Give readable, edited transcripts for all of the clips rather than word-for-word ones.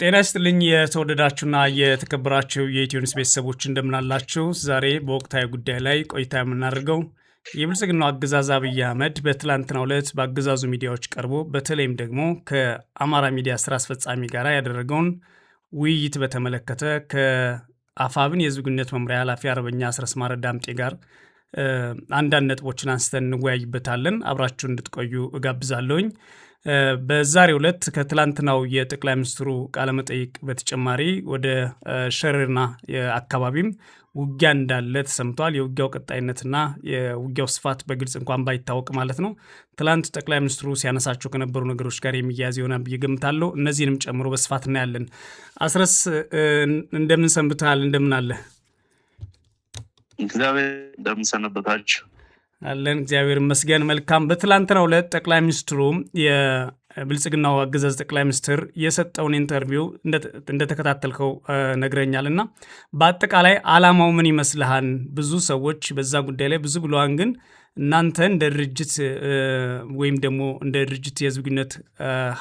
ጤና ይስጥልኝ የተወደዳችሁና የተከበራችሁ የኢትዮኒውስ ቤተሰቦች እንደምን አላችሁ? ዛሬ በወቅታዊ ጉዳይ ላይ ቆይታ የምናደርገው የብልጽግናው አገዛዝ አብይ አህመድ በትላንትናው ዕለት በአገዛዙ ሚዲያዎች ቀርቦ በተለይም ደግሞ ከአማራ ሚዲያ ስራ አስፈጻሚ ጋር ያደረገውን ውይይት በተመለከተ ከአፋብን የህዝብ ግንኙነት መምሪያ ኃላፊ አርበኛ አስረስ ማረ ዳምጤ ጋር አንዳንድ ነጥቦችን አንስተን እንወያይበታለን። አብራችሁ እንድትቆዩ እጋብዛለሁኝ። በዛሬው ዕለት ከትላንትናው የጠቅላይ ሚኒስትሩ ቃለመጠይቅ በተጨማሪ ወደ ሸረሪና አካባቢም ውጊያ እንዳለ ተሰምቷል። የውጊያው ቀጣይነትና የውጊያው ስፋት በግልጽ እንኳን ባይታወቅ ማለት ነው ትላንት ጠቅላይ ሚኒስትሩ ሲያነሳቸው ከነበሩ ነገሮች ጋር የሚያያዝ ይሆናል ብዬ ገምታለሁ። እነዚህንም ጨምሮ በስፋት እናያለን። አስረስ እንደምን ሰንብተሃል? እንደምን አለ? እግዚአብሔር እንደምን ሰነበታችሁ? አለን እግዚአብሔር ይመስገን። መልካም። በትላንትናው ዕለት ጠቅላይ ሚኒስትሩ የብልጽግናው አገዛዝ ጠቅላይ ሚኒስትር የሰጠውን ኢንተርቪው እንደተከታተልከው ነግረኛልና በአጠቃላይ ዓላማው ምን ይመስልሃል? ብዙ ሰዎች በዛ ጉዳይ ላይ ብዙ ብለዋን፣ ግን እናንተ እንደ ድርጅት ወይም ደግሞ እንደ ድርጅት የህዝብ ግንኙነት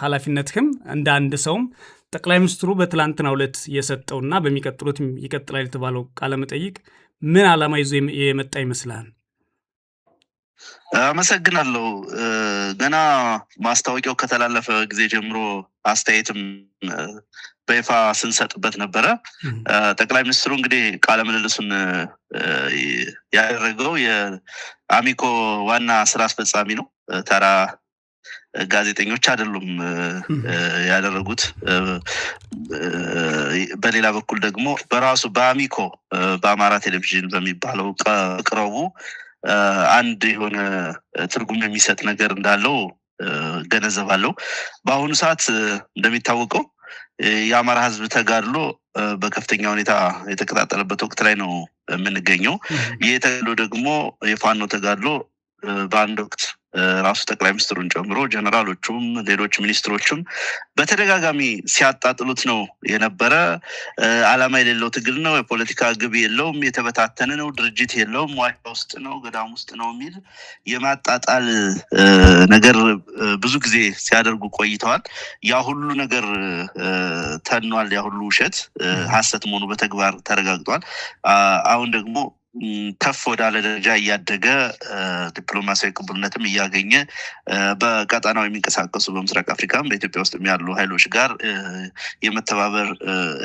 ኃላፊነትህም እንደ አንድ ሰውም ጠቅላይ ሚኒስትሩ በትላንትናው ዕለት የሰጠውና በሚቀጥሉት ይቀጥላል የተባለው ቃለመጠይቅ ምን ዓላማ ይዞ የመጣ ይመስልሃል? አመሰግናለሁ። ገና ማስታወቂያው ከተላለፈ ጊዜ ጀምሮ አስተያየትም በይፋ ስንሰጥበት ነበረ። ጠቅላይ ሚኒስትሩ እንግዲህ ቃለ ምልልሱን ያደረገው የአሚኮ ዋና ስራ አስፈጻሚ ነው። ተራ ጋዜጠኞች አይደሉም ያደረጉት። በሌላ በኩል ደግሞ በራሱ በአሚኮ በአማራ ቴሌቪዥን በሚባለው ቅረቡ አንድ የሆነ ትርጉም የሚሰጥ ነገር እንዳለው ገነዘባለሁ። በአሁኑ ሰዓት እንደሚታወቀው የአማራ ህዝብ ተጋድሎ በከፍተኛ ሁኔታ የተቀጣጠለበት ወቅት ላይ ነው የምንገኘው። ይህ ተጋድሎ ደግሞ የፋኖ ተጋድሎ በአንድ ወቅት ራሱ ጠቅላይ ሚኒስትሩን ጨምሮ ጀነራሎቹም ሌሎች ሚኒስትሮችም በተደጋጋሚ ሲያጣጥሉት ነው የነበረ። ዓላማ የሌለው ትግል ነው፣ የፖለቲካ ግብ የለውም፣ የተበታተነ ነው፣ ድርጅት የለውም፣ ዋሻ ውስጥ ነው፣ ገዳም ውስጥ ነው የሚል የማጣጣል ነገር ብዙ ጊዜ ሲያደርጉ ቆይተዋል። ያ ሁሉ ነገር ተኗል። ያ ሁሉ ውሸት ሐሰት መሆኑ በተግባር ተረጋግጧል። አሁን ደግሞ ከፍ ወዳለ ደረጃ እያደገ ዲፕሎማሲያዊ ቅቡልነትም እያገኘ በቀጣናው የሚንቀሳቀሱ በምስራቅ አፍሪካም በኢትዮጵያ ውስጥ ያሉ ኃይሎች ጋር የመተባበር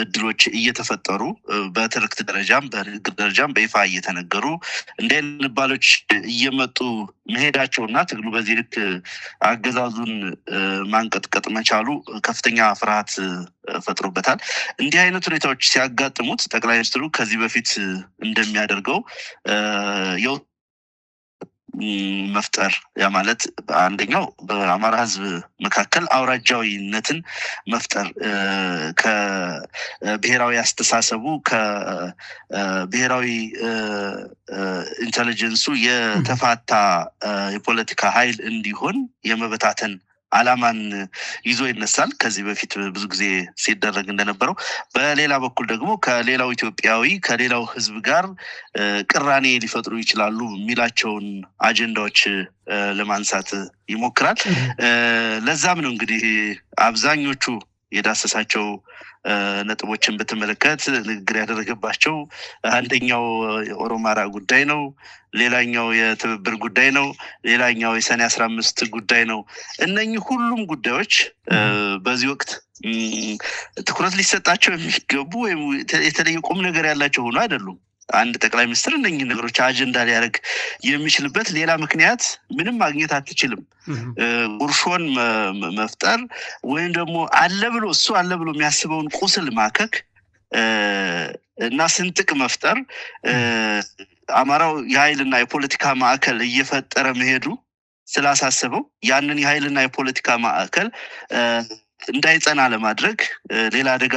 እድሎች እየተፈጠሩ በትርክት ደረጃም በንግግር ደረጃም በይፋ እየተነገሩ እንዲህ አይነት ባሎች እየመጡ መሄዳቸውና ትግሉ በዚህ ልክ አገዛዙን ማንቀጥቀጥ መቻሉ ከፍተኛ ፍርሃት ፈጥሮበታል። እንዲህ አይነት ሁኔታዎች ሲያጋጥሙት ጠቅላይ ሚኒስትሩ ከዚህ በፊት እንደሚያደርገው መፍጠር ያ ማለት አንደኛው በአማራ ህዝብ መካከል አውራጃዊነትን መፍጠር ከብሔራዊ አስተሳሰቡ ከብሔራዊ ኢንተለጀንሱ የተፋታ የፖለቲካ ኃይል እንዲሆን የመበታተን ዓላማን ይዞ ይነሳል። ከዚህ በፊት ብዙ ጊዜ ሲደረግ እንደነበረው። በሌላ በኩል ደግሞ ከሌላው ኢትዮጵያዊ ከሌላው ህዝብ ጋር ቅራኔ ሊፈጥሩ ይችላሉ የሚላቸውን አጀንዳዎች ለማንሳት ይሞክራል። ለዛም ነው እንግዲህ አብዛኞቹ የዳሰሳቸው ነጥቦችን በተመለከተ ንግግር ያደረገባቸው አንደኛው የኦሮማራ ጉዳይ ነው፣ ሌላኛው የትብብር ጉዳይ ነው፣ ሌላኛው የሰኔ 15 ጉዳይ ነው። እነኚህ ሁሉም ጉዳዮች በዚህ ወቅት ትኩረት ሊሰጣቸው የሚገቡ ወይም የተለየ ቁም ነገር ያላቸው ሆኖ አይደሉም። አንድ ጠቅላይ ሚኒስትር እነኚህ ነገሮች አጀንዳ ሊያደርግ የሚችልበት ሌላ ምክንያት ምንም ማግኘት አትችልም። ቁርሾን መፍጠር ወይም ደግሞ አለ ብሎ የሚያስበውን ቁስል ማከክ እና ስንጥቅ መፍጠር አማራው የኃይልና የፖለቲካ ማዕከል እየፈጠረ መሄዱ ስላሳሰበው ያንን የኃይልና የፖለቲካ ማዕከል እንዳይጸና ለማድረግ ሌላ አደጋ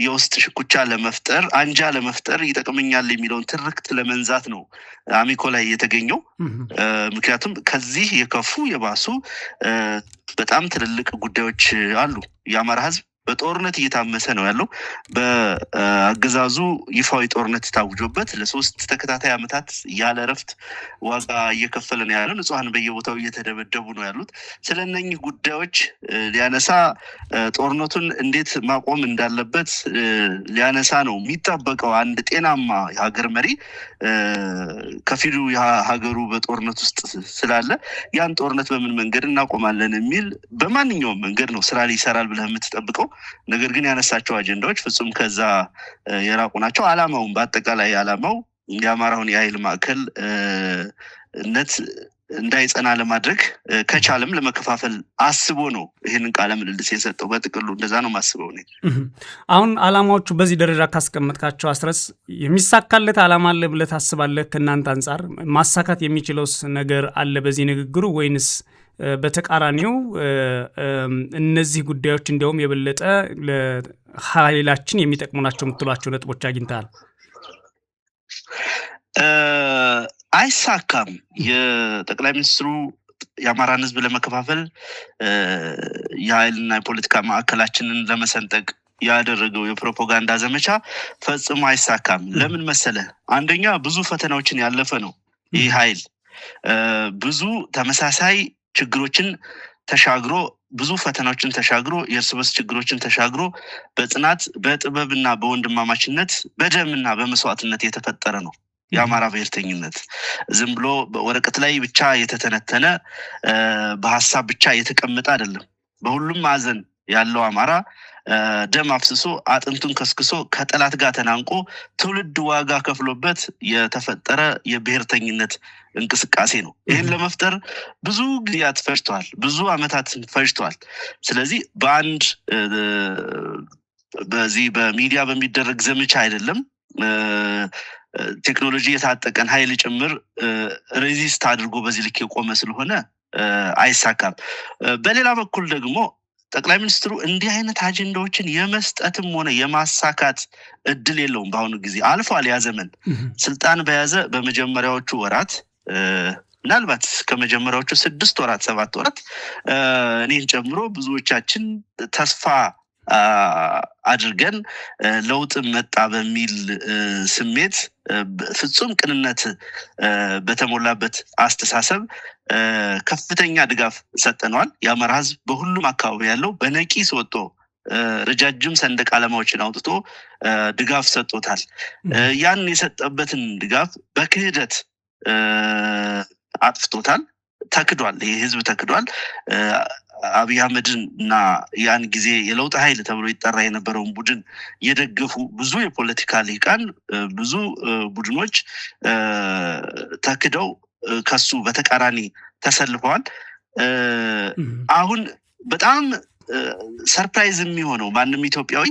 የውስጥ ሽኩቻ ለመፍጠር አንጃ ለመፍጠር ይጠቅመኛል የሚለውን ትርክት ለመንዛት ነው አሚኮ ላይ የተገኘው። ምክንያቱም ከዚህ የከፉ የባሱ በጣም ትልልቅ ጉዳዮች አሉ። የአማራ ህዝብ በጦርነት እየታመሰ ነው ያለው። በአገዛዙ ይፋዊ ጦርነት ታውጆበት ለ3 ተከታታይ ዓመታት ያለ እረፍት ዋጋ እየከፈለ ነው ያለው። ንጹሃን በየቦታው እየተደበደቡ ነው ያሉት። ስለነኚህ ጉዳዮች ሊያነሳ ጦርነቱን እንዴት ማቆም እንዳለበት ሊያነሳ ነው የሚጠበቀው አንድ ጤናማ የሀገር መሪ። ከፊሉ ሀገሩ በጦርነት ውስጥ ስላለ ያን ጦርነት በምን መንገድ እናቆማለን የሚል በማንኛውም መንገድ ነው ስራ ሊሰራል ብለህ የምትጠብቀው። ነገር ግን ያነሳቸው አጀንዳዎች ፍጹም ከዛ የራቁ ናቸው። አላማውን በአጠቃላይ አላማው የአማራውን የኃይል ማዕከልነት እንዳይጸና ለማድረግ ከቻለም ለመከፋፈል አስቦ ነው ይህንን ቃለ ምልልስ የሰጠው። በጥቅሉ እንደዛ ነው ማስበው ነኝ። አሁን አላማዎቹ በዚህ ደረጃ ካስቀመጥካቸው አስረስ የሚሳካለት አላማ አለ ብለህ ታስባለህ? ከእናንተ አንጻር ማሳካት የሚችለውስ ነገር አለ በዚህ ንግግሩ ወይንስ በተቃራኒው እነዚህ ጉዳዮች እንዲያውም የበለጠ ለኃይላችን የሚጠቅሙ ናቸው የምትሏቸው ነጥቦች አግኝተሃል? አይሳካም። የጠቅላይ ሚኒስትሩ የአማራን ሕዝብ ለመከፋፈል የኃይልና የፖለቲካ ማዕከላችንን ለመሰንጠቅ ያደረገው የፕሮፓጋንዳ ዘመቻ ፈጽሞ አይሳካም። ለምን መሰለ? አንደኛ ብዙ ፈተናዎችን ያለፈ ነው ይህ ኃይል። ብዙ ተመሳሳይ ችግሮችን ተሻግሮ ብዙ ፈተናዎችን ተሻግሮ የእርስ በርስ ችግሮችን ተሻግሮ በጽናት በጥበብና በወንድማማችነት በደምና በመስዋዕትነት የተፈጠረ ነው። የአማራ ብሔርተኝነት ዝም ብሎ ወረቀት ላይ ብቻ የተተነተነ በሀሳብ ብቻ የተቀመጠ አይደለም። በሁሉም ማዕዘን ያለው አማራ ደም አፍስሶ አጥንቱን ከስክሶ ከጠላት ጋር ተናንቆ ትውልድ ዋጋ ከፍሎበት የተፈጠረ የብሔርተኝነት እንቅስቃሴ ነው። ይህን ለመፍጠር ብዙ ጊዜያት ፈጅቷል፣ ብዙ ዓመታት ፈጅቷል። ስለዚህ በአንድ በዚህ በሚዲያ በሚደረግ ዘመቻ አይደለም ቴክኖሎጂ የታጠቀን ኃይል ጭምር ሬዚስት አድርጎ በዚህ ልክ የቆመ ስለሆነ አይሳካም። በሌላ በኩል ደግሞ ጠቅላይ ሚኒስትሩ እንዲህ አይነት አጀንዳዎችን የመስጠትም ሆነ የማሳካት እድል የለውም። በአሁኑ ጊዜ አልፏል ያ ዘመን። ስልጣን በያዘ በመጀመሪያዎቹ ወራት ምናልባት ከመጀመሪያዎቹ 6 ወራት 7 ወራት እኔን ጨምሮ ብዙዎቻችን ተስፋ አድርገን ለውጥ መጣ በሚል ስሜት ፍጹም ቅንነት በተሞላበት አስተሳሰብ ከፍተኛ ድጋፍ ሰጠነዋል። የአማራ ሕዝብ በሁሉም አካባቢ ያለው በነቂስ ወጥቶ ረጃጅም ሰንደቅ ዓላማዎችን አውጥቶ ድጋፍ ሰጥቶታል። ያን የሰጠበትን ድጋፍ በክህደት አጥፍቶታል፣ ተክዷል። ይህ ሕዝብ ተክዷል። አብይ አህመድን እና ያን ጊዜ የለውጥ ኃይል ተብሎ ይጠራ የነበረውን ቡድን የደገፉ ብዙ የፖለቲካ ሊቃን ብዙ ቡድኖች ተክደው ከሱ በተቃራኒ ተሰልፈዋል። አሁን በጣም ሰርፕራይዝ የሚሆነው ማንም ኢትዮጵያዊ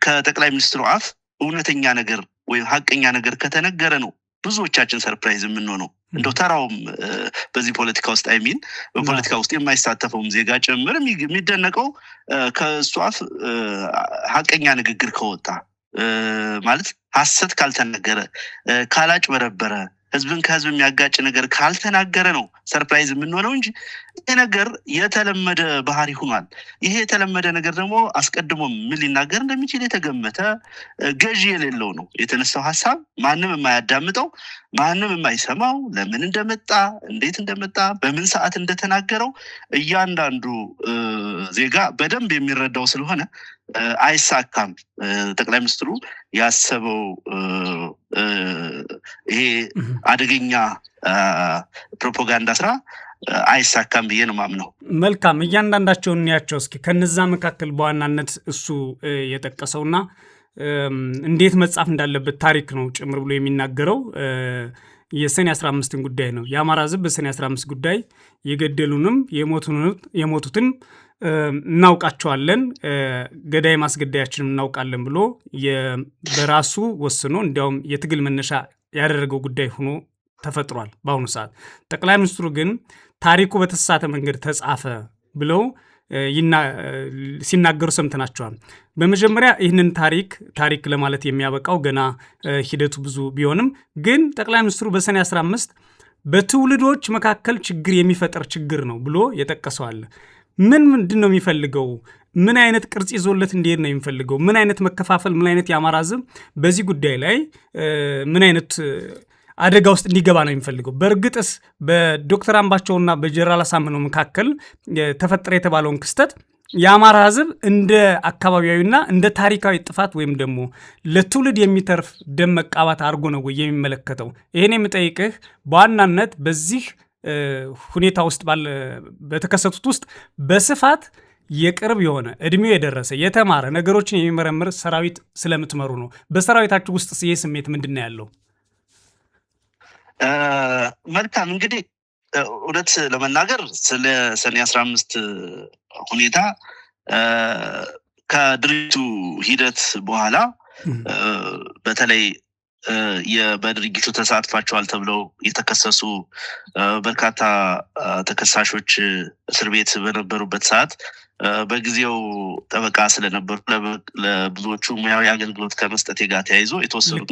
ከጠቅላይ ሚኒስትሩ አፍ እውነተኛ ነገር ወይም ሀቀኛ ነገር ከተነገረ ነው ብዙዎቻችን ሰርፕራይዝ የምንሆነው። እንደው ተራውም በዚህ ፖለቲካ ውስጥ በፖለቲካ ውስጥ የማይሳተፈውም ዜጋ ጭምር የሚደነቀው ከእሱ አፍ ሀቀኛ ንግግር ከወጣ ማለት ሀሰት ካልተነገረ፣ ካላጭበረበረ፣ ህዝብን ከህዝብ የሚያጋጭ ነገር ካልተናገረ ነው ሰርፕራይዝ የምንሆነው እንጂ ይሄ ነገር የተለመደ ባህሪ ሆኗል። ይሄ የተለመደ ነገር ደግሞ አስቀድሞ ምን ሊናገር እንደሚችል የተገመተ ገዢ የሌለው ነው የተነሳው ሀሳብ። ማንም የማያዳምጠው፣ ማንም የማይሰማው፣ ለምን እንደመጣ፣ እንዴት እንደመጣ፣ በምን ሰዓት እንደተናገረው እያንዳንዱ ዜጋ በደንብ የሚረዳው ስለሆነ አይሳካም። ጠቅላይ ሚኒስትሩ ያሰበው ይሄ አደገኛ ፕሮፓጋንዳ ስራ አይሳካም ብዬ ነው ማምነው። መልካም፣ እያንዳንዳቸውን እንያቸው እስኪ። ከነዛ መካከል በዋናነት እሱ የጠቀሰውና እንዴት መጻፍ እንዳለበት ታሪክ ነው ጭምር ብሎ የሚናገረው የሰኔ 15ን ጉዳይ ነው። የአማራ ሕዝብ በሰኔ 15 ጉዳይ የገደሉንም የሞቱትን እናውቃቸዋለን፣ ገዳይ ማስገዳያችንም እናውቃለን ብሎ በራሱ ወስኖ እንዲያውም የትግል መነሻ ያደረገው ጉዳይ ሆኖ ተፈጥሯል። በአሁኑ ሰዓት ጠቅላይ ሚኒስትሩ ግን ታሪኩ በተሳሳተ መንገድ ተጻፈ ብለው ሲናገሩ ሰምተናቸዋል። በመጀመሪያ ይህንን ታሪክ ለማለት የሚያበቃው ገና ሂደቱ ብዙ ቢሆንም ግን ጠቅላይ ሚኒስትሩ በሰኔ 15 በትውልዶች መካከል ችግር የሚፈጠር ችግር ነው ብሎ የጠቀሰው አለ። ምንድነው የሚፈልገው? ምን አይነት ቅርጽ ይዞለት እንዲሄድ ነው የሚፈልገው? ምን አይነት መከፋፈል፣ ምን አይነት የአማራ ህዝብ በዚህ ጉዳይ ላይ ምን አይነት አደጋ ውስጥ እንዲገባ ነው የሚፈልገው? በእርግጥስ በዶክተር አምባቸውና በጀነራል አሳምነው መካከል ተፈጠረ የተባለውን ክስተት የአማራ ህዝብ እንደ አካባቢያዊና እንደ ታሪካዊ ጥፋት ወይም ደግሞ ለትውልድ የሚተርፍ ደም መቃባት አድርጎ ነው የሚመለከተው? ይህን የምጠይቅህ በዋናነት በዚህ ሁኔታ ውስጥ በተከሰቱት ውስጥ በስፋት የቅርብ የሆነ እድሜው የደረሰ የተማረ ነገሮችን የሚመረምር ሰራዊት ስለምትመሩ ነው። በሰራዊታችሁ ውስጥ ይህ ስሜት ምንድን ነው ያለው? መልካም እንግዲህ እውነት ለመናገር ስለ ሰኔ 15 ሁኔታ ከድርጅቱ ሂደት በኋላ በተለይ በድርጊቱ ተሳትፋቸዋል ተብለው የተከሰሱ በርካታ ተከሳሾች እስር ቤት በነበሩበት ሰዓት በጊዜው ጠበቃ ስለነበሩ ለብዙዎቹ ሙያዊ አገልግሎት ከመስጠት ጋር ተያይዞ የተወሰኑት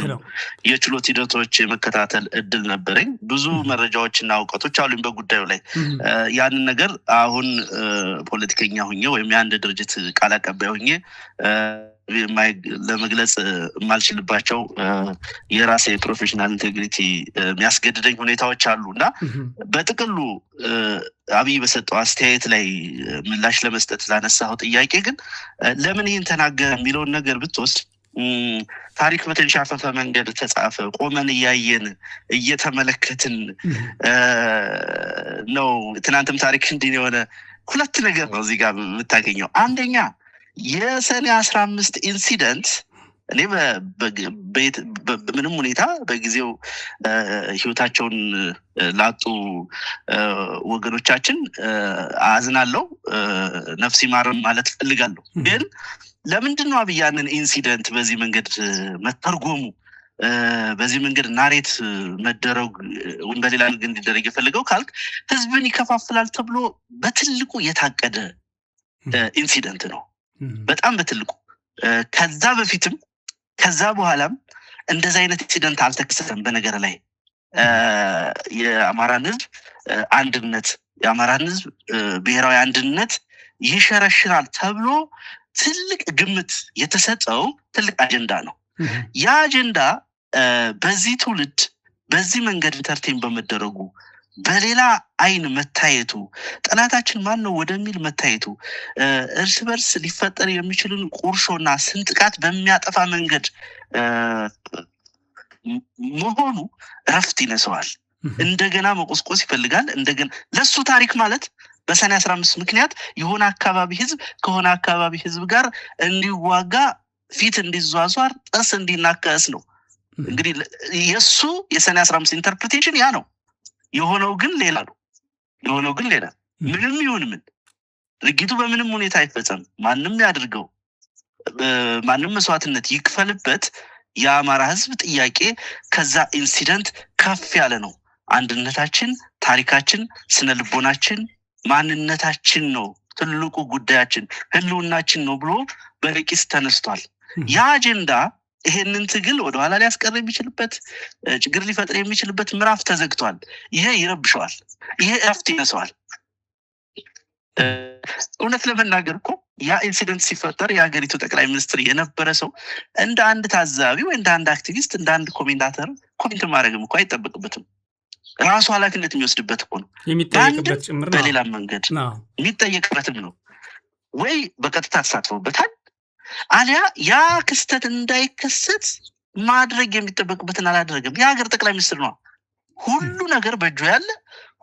የችሎት ሂደቶች የመከታተል እድል ነበረኝ። ብዙ መረጃዎችና እውቀቶች አሉኝ በጉዳዩ ላይ። ያንን ነገር አሁን ፖለቲከኛ ሁኜ ወይም የአንድ ድርጅት ቃል አቀባይ ሁኜ ለመግለጽ የማልችልባቸው የራሴ ፕሮፌሽናል ኢንቴግሪቲ የሚያስገድደኝ ሁኔታዎች አሉ እና በጥቅሉ አብይ በሰጠው አስተያየት ላይ ምላሽ ለመስጠት ላነሳው ጥያቄ ግን ለምን ይህን ተናገረ የሚለውን ነገር ብትወስድ ታሪክ በተንሻፈፈ መንገድ ተጻፈ። ቆመን እያየን እየተመለከትን ነው። ትናንትም ታሪክ እንዲህ የሆነ ሁለት ነገር ነው እዚህ ጋር የምታገኘው። አንደኛ የሰኔ 15 ኢንሲደንት እኔ በምንም ሁኔታ በጊዜው ህይወታቸውን ላጡ ወገኖቻችን አዝናለሁ፣ ነፍስ ይማረን ማለት ፈልጋለሁ። ግን ለምንድን ነው አብይ ያንን ኢንሲደንት በዚህ መንገድ መተርጎሙ፣ በዚህ መንገድ ናሬት መደረግ ወይም በሌላ ነገር እንዲደረግ የፈለገው ካልክ ህዝብን ይከፋፍላል ተብሎ በትልቁ የታቀደ ኢንሲደንት ነው። በጣም በትልቁ ከዛ በፊትም ከዛ በኋላም እንደዚህ አይነት ኢንሲደንት አልተከሰተም። በነገር ላይ የአማራን ህዝብ አንድነት፣ የአማራን ህዝብ ብሔራዊ አንድነት ይሸረሽራል ተብሎ ትልቅ ግምት የተሰጠው ትልቅ አጀንዳ ነው። ያ አጀንዳ በዚህ ትውልድ በዚህ መንገድ ኢንተርቴን በመደረጉ በሌላ አይን መታየቱ፣ ጠላታችን ማን ነው ወደሚል መታየቱ፣ እርስ በርስ ሊፈጠር የሚችልን ቁርሾና ስንጥቃት በሚያጠፋ መንገድ መሆኑ እረፍት ይነሰዋል። እንደገና መቆስቆስ ይፈልጋል። እንደገና ለሱ ታሪክ ማለት በሰኔ 15 ምክንያት የሆነ አካባቢ ህዝብ ከሆነ አካባቢ ህዝብ ጋር እንዲዋጋ፣ ፊት እንዲዟዟር፣ ጥርስ እንዲናከስ ነው። እንግዲህ የሱ የሰኔ 15 ኢንተርፕሬቴሽን ያ ነው። የሆነው ግን ሌላ ነው። የሆነው ግን ሌላ ምንም ይሁን ምን ድርጊቱ በምንም ሁኔታ አይፈጸም፣ ማንም ያድርገው፣ ማንም መስዋዕትነት ይክፈልበት፣ የአማራ ህዝብ ጥያቄ ከዛ ኢንሲደንት ከፍ ያለ ነው። አንድነታችን፣ ታሪካችን፣ ስነ ልቦናችን፣ ማንነታችን ነው ትልቁ ጉዳያችን፣ ህልውናችን ነው ብሎ በነቂስ ተነስቷል። ያ አጀንዳ ይሄንን ትግል ወደኋላ ሊያስቀር የሚችልበት ችግር ሊፈጥር የሚችልበት ምዕራፍ ተዘግቷል። ይሄ ይረብሸዋል። ይሄ እረፍት ይነሰዋል። እውነት ለመናገር እኮ ያ ኢንሲደንት ሲፈጠር የሀገሪቱ ጠቅላይ ሚኒስትር የነበረ ሰው እንደ አንድ ታዛቢ ወይ እንደ አንድ አክቲቪስት እንደ አንድ ኮሜንታተር ኮሜንት ማድረግም እኮ አይጠበቅበትም። ራሱ ኃላፊነት የሚወስድበት እኮ ነው። የሚጠየቅበት ጭምር ነው። በሌላ መንገድ የሚጠየቅበትም ነው። ወይ በቀጥታ ተሳትፎበታል፣ አሊያ ያ ክስተት እንዳይከሰት ማድረግ የሚጠበቅበትን አላደረገም። የሀገር ጠቅላይ ሚኒስትር ነው። ሁሉ ነገር በእጁ ያለ፣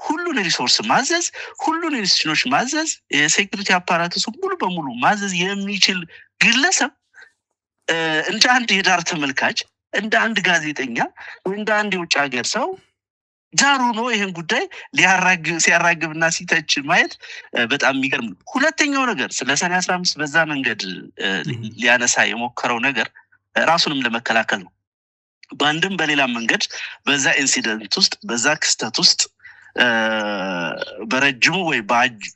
ሁሉን ሪሶርስ ማዘዝ፣ ሁሉን ኢንስቲትዩሽኖች ማዘዝ፣ የሴኩሪቲ አፓራቱስ ሙሉ በሙሉ ማዘዝ የሚችል ግለሰብ እንደ አንድ የዳር ተመልካች፣ እንደ አንድ ጋዜጠኛ፣ እንደ አንድ የውጭ ሀገር ሰው ዳሩ ነው ይህን ጉዳይ ሲያራግብና ሲተች ማየት በጣም የሚገርም ነው። ሁለተኛው ነገር ስለ ሰኔ 15 በዛ መንገድ ሊያነሳ የሞከረው ነገር ራሱንም ለመከላከል ነው። በአንድም በሌላ መንገድ በዛ ኢንሲደንት ውስጥ በዛ ክስተት ውስጥ በረጅሙ ወይ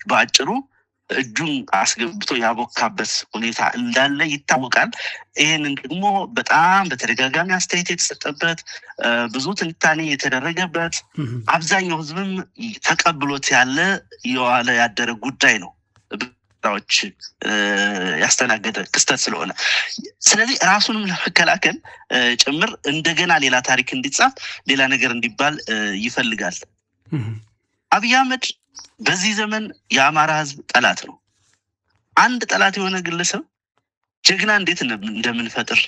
በአጭሩ እጁን አስገብቶ ያቦካበት ሁኔታ እንዳለ ይታወቃል። ይህንን ደግሞ በጣም በተደጋጋሚ አስተያየት የተሰጠበት፣ ብዙ ትንታኔ የተደረገበት፣ አብዛኛው ህዝብም ተቀብሎት ያለ የዋለ ያደረ ጉዳይ ነው። ብራዎች ያስተናገደ ክስተት ስለሆነ ስለዚህ ራሱንም ለመከላከል ጭምር እንደገና ሌላ ታሪክ እንዲጻፍ ሌላ ነገር እንዲባል ይፈልጋል። አብይ አህመድ በዚህ ዘመን የአማራ ህዝብ ጠላት ነው። አንድ ጠላት የሆነ ግለሰብ ጀግና እንዴት እንደምንፈጥር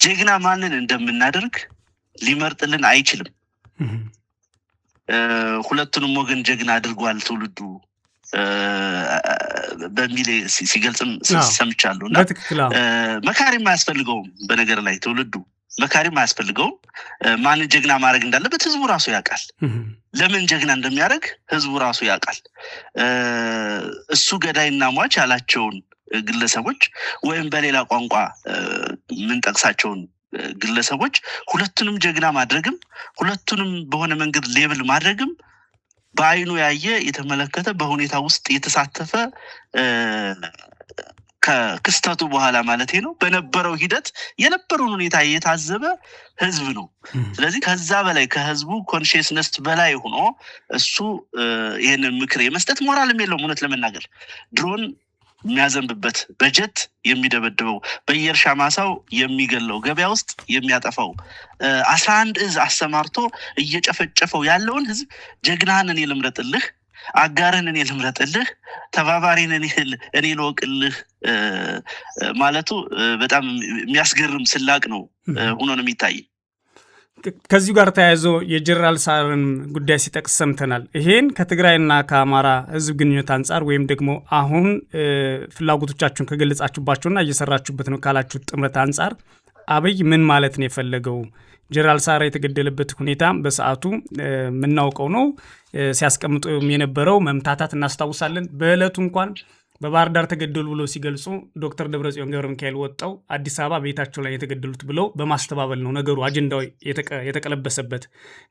ጀግና ማንን እንደምናደርግ ሊመርጥልን አይችልም። ሁለቱንም ወገን ጀግና አድርጓል ትውልዱ በሚል ሲገልጽም ሰምቻለሁ። እና መካሪም አያስፈልገውም። በነገር ላይ ትውልዱ መካሪም አያስፈልገውም። ማንን ጀግና ማድረግ እንዳለበት ህዝቡ ራሱ ያውቃል። ለምን ጀግና እንደሚያደርግ ህዝቡ ራሱ ያውቃል። እሱ ገዳይና ሟች ያላቸውን ግለሰቦች ወይም በሌላ ቋንቋ ምን ጠቅሳቸውን ግለሰቦች ሁለቱንም ጀግና ማድረግም ሁለቱንም በሆነ መንገድ ሌብል ማድረግም በአይኑ ያየ የተመለከተ በሁኔታ ውስጥ የተሳተፈ ከክስተቱ በኋላ ማለት ነው በነበረው ሂደት የነበረውን ሁኔታ የታዘበ ህዝብ ነው። ስለዚህ ከዛ በላይ ከህዝቡ ኮንሽስነስ በላይ ሆኖ እሱ ይሄንን ምክር የመስጠት ሞራልም የለውም። እውነት ለመናገር ድሮን የሚያዘንብበት በጀት የሚደበድበው በየእርሻ ማሳው የሚገለው ገበያ ውስጥ የሚያጠፋው 11 እዝ አሰማርቶ እየጨፈጨፈው ያለውን ህዝብ ጀግናህን እኔ ልምረጥልህ፣ አጋርህን እኔ ልምረጥልህ፣ ተባባሪን እኔ ልወቅልህ ማለቱ በጣም የሚያስገርም ስላቅ ነው ሆኖ ነው የሚታይ። ከዚሁ ጋር ተያይዞ የጀነራል ሳርን ጉዳይ ሲጠቅስ ሰምተናል። ይሄን ከትግራይና ከአማራ ህዝብ ግንኙነት አንጻር ወይም ደግሞ አሁን ፍላጎቶቻችሁን ከገለጻችሁባቸውና እየሰራችሁበት ነው ካላችሁት ጥምረት አንጻር አብይ ምን ማለት ነው የፈለገው? ጀነራል ሳር የተገደለበት ሁኔታ በሰዓቱ የምናውቀው ነው። ሲያስቀምጡ የነበረው መምታታት እናስታውሳለን። በዕለቱ እንኳን በባህር ዳር ተገደሉ ብለው ሲገልጹ ዶክተር ደብረጽዮን ገብረ ሚካኤል ወጣው አዲስ አበባ ቤታቸው ላይ የተገደሉት ብለው በማስተባበል ነው ነገሩ አጀንዳው የተቀለበሰበት።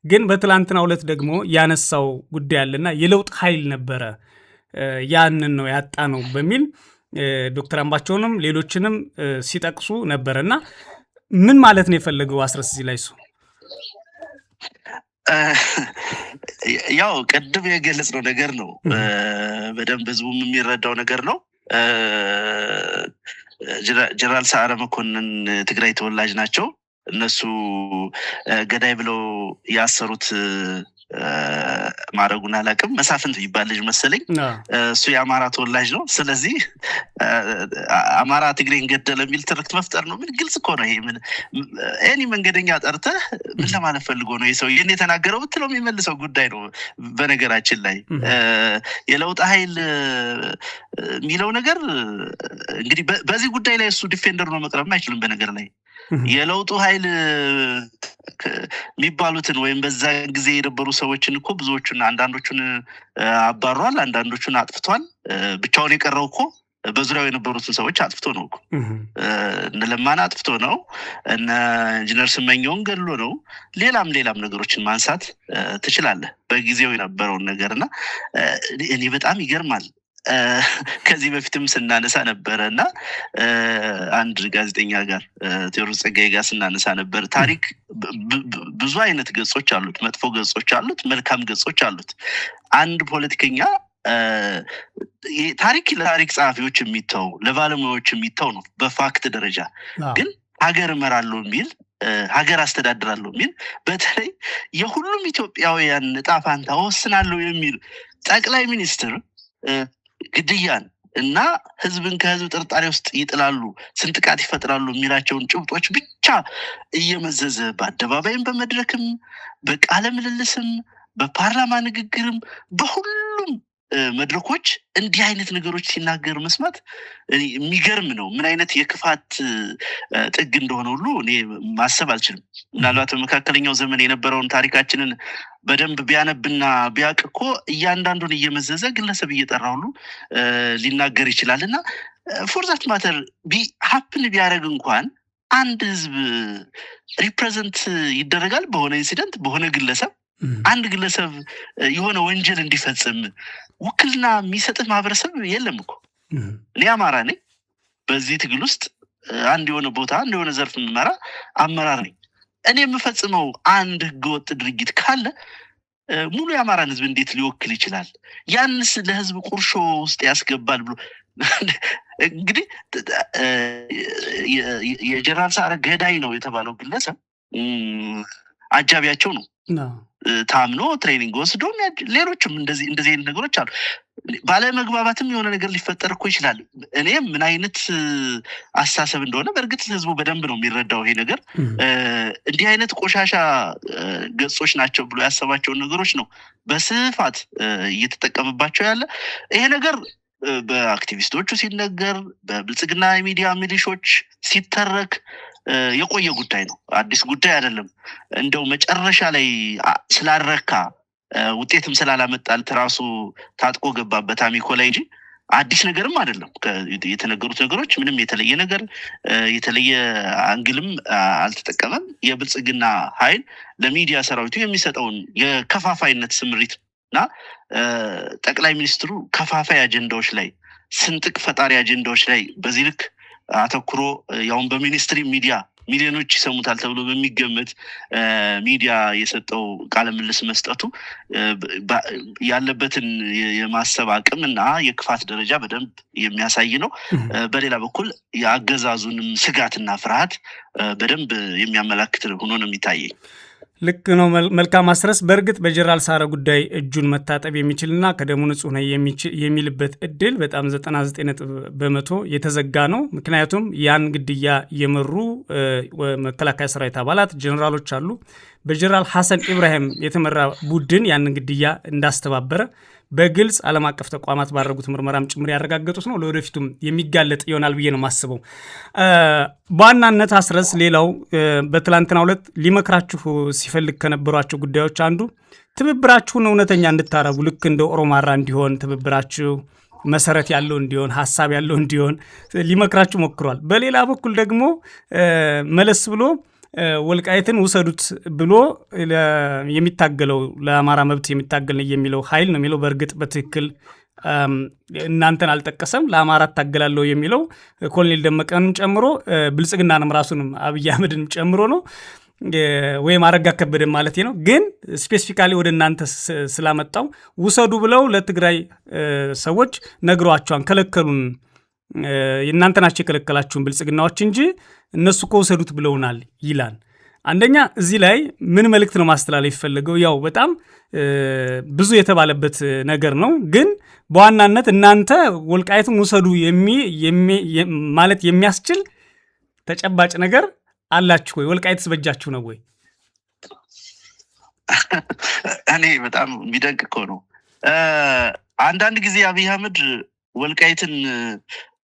ግን በትላንትናው ዕለት ደግሞ ያነሳው ጉዳይ አለና የለውጥ ኃይል ነበረ ያንን ነው ያጣ ነው በሚል ዶክተር አምባቸውንም ሌሎችንም ሲጠቅሱ ነበረና ምን ማለት ነው የፈለገው? አስረስ እዚህ ላይ ያው ቅድም የገለጽነው ነገር ነው። በደንብ ህዝቡም የሚረዳው ነገር ነው። ጀነራል ሰዓረ መኮንን ትግራይ ተወላጅ ናቸው። እነሱ ገዳይ ብለው ያሰሩት ማረጉን አላውቅም፣ መሳፍንት ይባል ልጅ መሰለኝ። እሱ የአማራ ተወላጅ ነው። ስለዚህ አማራ ትግሬን ገደለ የሚል ትርክት መፍጠር ነው። ምን ግልጽ እኮ ነው ይሄ። ምን እኔ መንገደኛ ጠርተህ ምን ለማለት ፈልጎ ነው የሰው ይሄን የተናገረው ብትለው የሚመልሰው ጉዳይ ነው። በነገራችን ላይ የለውጥ ኃይል የሚለው ነገር እንግዲህ በዚህ ጉዳይ ላይ እሱ ዲፌንደር ነው መቅረብ አይችልም። በነገር ላይ የለውጡ ኃይል የሚባሉትን ወይም በዛ ጊዜ የነበሩ ሰዎችን እኮ ብዙዎቹን አንዳንዶቹን አባሯል፣ አንዳንዶቹን አጥፍቷል። ብቻውን የቀረው እኮ በዙሪያው የነበሩትን ሰዎች አጥፍቶ ነው እኮ። እነ ለማን አጥፍቶ ነው፣ እነ ኢንጂነር ስመኘውን ገድሎ ነው። ሌላም ነገሮችን ማንሳት ትችላለህ በጊዜው የነበረውን ነገርና እኔ በጣም ይገርማል። ከዚህ በፊትም ስናነሳ ነበረ እና አንድ ጋዜጠኛ ጋር ቴዎድሮስ ጸጋዬ ጋር ስናነሳ ነበር። ታሪክ ብዙ አይነት ገጾች አሉት። መጥፎ ገጾች አሉት፣ መልካም ገጾች አሉት። አንድ ፖለቲከኛ ታሪክ ለታሪክ ጸሐፊዎች የሚተው ለባለሙያዎች የሚተው ነው በፋክት ደረጃ። ግን ሀገር እመራለሁ የሚል ሀገር አስተዳድራለሁ የሚል በተለይ የሁሉም ኢትዮጵያውያን ዕጣ ፈንታ ወስናለሁ የሚል ጠቅላይ ሚኒስትር ግድያን እና ህዝብን ከህዝብ ጥርጣሬ ውስጥ ይጥላሉ፣ ስንጥቃት ይፈጥራሉ የሚላቸውን ጭብጦች ብቻ እየመዘዘ በአደባባይም በመድረክም በቃለ ምልልስም በፓርላማ ንግግርም በሁሉም መድረኮች እንዲህ አይነት ነገሮች ሲናገር መስማት የሚገርም ነው። ምን አይነት የክፋት ጥግ እንደሆነ ሁሉ እኔ ማሰብ አልችልም። ምናልባት በመካከለኛው ዘመን የነበረውን ታሪካችንን በደንብ ቢያነብና ቢያውቅ እኮ እያንዳንዱን እየመዘዘ ግለሰብ እየጠራ ሁሉ ሊናገር ይችላል። እና ፎርዛት ማተር ሀፕን ቢያደርግ እንኳን አንድ ህዝብ ሪፕሬዘንት ይደረጋል በሆነ ኢንሲደንት በሆነ ግለሰብ። አንድ ግለሰብ የሆነ ወንጀል እንዲፈጽም ውክልና የሚሰጥህ ማህበረሰብ የለም እኮ። እኔ አማራ ነኝ። በዚህ ትግል ውስጥ አንድ የሆነ ቦታ አንድ የሆነ ዘርፍ የምመራ አመራር ነኝ። እኔ የምፈጽመው አንድ ህገወጥ ድርጊት ካለ ሙሉ የአማራን ህዝብ እንዴት ሊወክል ይችላል? ያንስ ለህዝብ ቁርሾ ውስጥ ያስገባል ብሎ እንግዲህ የጀነራል ሰዓረ ገዳይ ነው የተባለው ግለሰብ አጃቢያቸው ነው ታምኖ ትሬኒንግ ወስዶ ሌሎችም እንደዚህ አይነት ነገሮች አሉ። ባለመግባባትም የሆነ ነገር ሊፈጠር እኮ ይችላል። እኔ ምን አይነት አስተሳሰብ እንደሆነ በእርግጥ ህዝቡ በደንብ ነው የሚረዳው። ይሄ ነገር እንዲህ አይነት ቆሻሻ ገጾች ናቸው ብሎ ያሰባቸውን ነገሮች ነው በስፋት እየተጠቀመባቸው ያለ። ይሄ ነገር በአክቲቪስቶቹ ሲነገር፣ በብልጽግና ሚዲያ ሚሊሾች ሲተረክ የቆየ ጉዳይ ነው። አዲስ ጉዳይ አይደለም። እንደው መጨረሻ ላይ ስላረካ ውጤትም ስላላመጣለት ራሱ ታጥቆ ገባበት አሚኮ ላይ እንጂ አዲስ ነገርም አይደለም። የተነገሩት ነገሮች ምንም የተለየ ነገር የተለየ አንግልም አልተጠቀመም። የብልጽግና ኃይል ለሚዲያ ሰራዊቱ የሚሰጠውን የከፋፋይነት ስምሪት እና ጠቅላይ ሚኒስትሩ ከፋፋይ አጀንዳዎች ላይ ስንጥቅ ፈጣሪ አጀንዳዎች ላይ በዚህ ልክ አተኩሮ ያውን በሚኒስትሪ ሚዲያ ሚሊዮኖች ይሰሙታል ተብሎ በሚገመት ሚዲያ የሰጠው ቃለ ምልልስ መስጠቱ ያለበትን የማሰብ አቅም እና የክፋት ደረጃ በደንብ የሚያሳይ ነው። በሌላ በኩል የአገዛዙንም ስጋትና ፍርሃት በደንብ የሚያመላክት ሆኖ ነው የሚታየኝ። ልክ ነው። መልካም አስረስ። በእርግጥ በጀነራል ሰዓረ ጉዳይ እጁን መታጠብ የሚችልና ከደሙ ንጹህ ነው የሚልበት እድል በጣም 99% የተዘጋ ነው። ምክንያቱም ያን ግድያ የመሩ መከላከያ ሰራዊት አባላት ጀነራሎች አሉ። በጀነራል ሐሰን ኢብራሂም የተመራ ቡድን ያንን ግድያ እንዳስተባበረ በግልጽ ዓለም አቀፍ ተቋማት ባደረጉት ምርመራም ጭምር ያረጋገጡት ነው። ለወደፊቱም የሚጋለጥ ይሆናል ብዬ ነው የማስበው። በዋናነት አስረስ፣ ሌላው በትላንትናው ዕለት ሊመክራችሁ ሲፈልግ ከነበሯቸው ጉዳዮች አንዱ ትብብራችሁን እውነተኛ እንድታረጉ፣ ልክ እንደ ኦሮማራ እንዲሆን ትብብራችሁ መሰረት ያለው እንዲሆን፣ ሀሳብ ያለው እንዲሆን ሊመክራችሁ ሞክሯል። በሌላ በኩል ደግሞ መለስ ብሎ ወልቃይትን ውሰዱት ብሎ የሚታገለው ለአማራ መብት የሚታገል የሚለው ኃይል ነው የሚለው። በእርግጥ በትክክል እናንተን አልጠቀሰም። ለአማራ ታገላለሁ የሚለው ኮሎኔል ደመቀንም ጨምሮ ብልጽግናንም ራሱንም አብይ አህመድንም ጨምሮ ነው፣ ወይም አረጋ ከበደ ማለት ነው። ግን ስፔሲፊካሊ ወደ እናንተ ስላመጣው ውሰዱ ብለው ለትግራይ ሰዎች ነግሯቸዋን ከለከሉን፣ የእናንተ ናቸው የከለከላችሁን ብልጽግናዎች እንጂ እነሱ ከወሰዱት ብለውናል ይላል። አንደኛ እዚህ ላይ ምን መልእክት ነው ማስተላለፍ ይፈልገው? ያው በጣም ብዙ የተባለበት ነገር ነው። ግን በዋናነት እናንተ ወልቃይትን ውሰዱ ማለት የሚያስችል ተጨባጭ ነገር አላችሁ ወይ? ወልቃይትስ በእጃችሁ ነው ወይ? እኔ በጣም የሚደንቅ እኮ ነው። አንዳንድ ጊዜ አብይ አህመድ ወልቃይትን